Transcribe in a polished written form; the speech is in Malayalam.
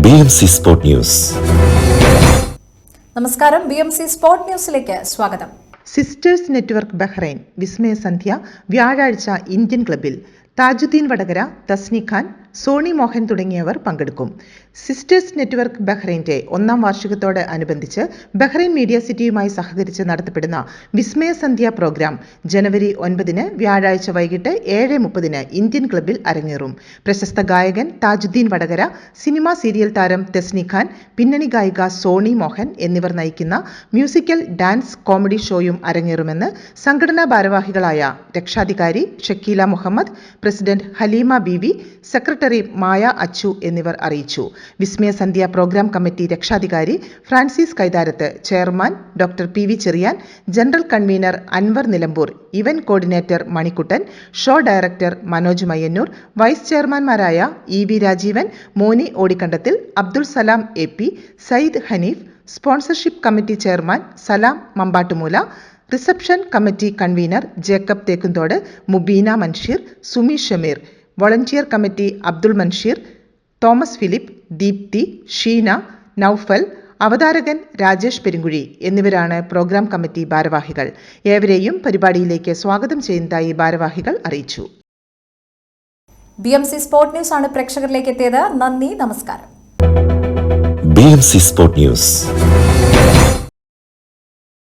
BMC Sport News. നമസ്കാരം, BMC സ്പോർട്ട് ന്യൂസിലേക്ക് സ്വാഗതം. സിസ്റ്റേഴ്സ് നെറ്റ്വർക്ക് ബഹ്റൈൻ വിസ്മയ സന്ധ്യ വ്യാഴാഴ്ച ഇന്ത്യൻ ക്ലബ്ബിൽ. താജുദ്ദീൻ വടകര, തസ്നി ഖാൻ, സോണി മോഹൻ തുടങ്ങിയവർ പങ്കെടുക്കും. സിസ്റ്റേഴ്സ് നെറ്റ്വർക്ക് ബഹ്റൈൻ്റെ 1ാം വാർഷികത്തോട് അനുബന്ധിച്ച് ബഹ്റൈൻ മീഡിയ സിറ്റിയുമായി സഹകരിച്ച് നടത്തപ്പെടുന്ന വിസ്മയ സന്ധ്യ പ്രോഗ്രാം ജനുവരി 9 വ്യാഴാഴ്ച വൈകിട്ട് 7:30 ഇന്ത്യൻ ക്ലബ്ബിൽ അരങ്ങേറും. പ്രശസ്ത ഗായകൻ താജുദ്ദീൻ വടകര, സിനിമാ സീരിയൽ താരം തസ്നി ഖാൻ, പിന്നണി ഗായിക സോണി മോഹൻ എന്നിവർ നയിക്കുന്ന മ്യൂസിക്കൽ ഡാൻസ് കോമഡി ഷോയും അരങ്ങേറുമെന്ന് സംഘടനാ ഭാരവാഹികളായ രക്ഷാധികാരി ഷക്കീല മുഹമ്മദ്, പ്രസിഡന്റ് ഹലീമ ബീവി, സെക്രട്ടറി മായ അച്ചു എന്നിവർ അറിയിച്ചു. വിസ്മയ സന്ധ്യ പ്രോഗ്രാം കമ്മിറ്റി രക്ഷാധികാരി Francis Kaitharath, chairman doctor PV Cherian, general convener Anwar Nilambur, event coordinator Manikuttan, show director Manoj Mayyannur, vice ചെയർമാൻമാരായ EV Rajeevan, Moni Odikandathil, Abdul Salam AP, Sayyid Haneef, sponsorship committee chairman Salam Mambattumoola, reception committee convener Jacob Thekkumthod, Mubeena Mansheer, Sumi Shameer, volunteer committee Abdul Mansheer, Thomas Philip, Deepthi, Sheena, Noufal, അവതാരകൻ രാജേഷ് പെരുങ്കുഴി എന്നിവരാണ് പ്രോഗ്രാം കമ്മിറ്റി ഭാരവാഹികൾ. ഏവരെയും പരിപാടിയിലേക്ക് സ്വാഗതം ചെയ്യുന്നതായി ഭാരവാഹികൾ അറിയിച്ചു. BMC സ്പോർട്ട് ന്യൂസ് ആണ് പ്രേക്ഷകരിലേക്ക് എത്തിയത്. നന്ദി, നമസ്കാരം. BMC Sport News.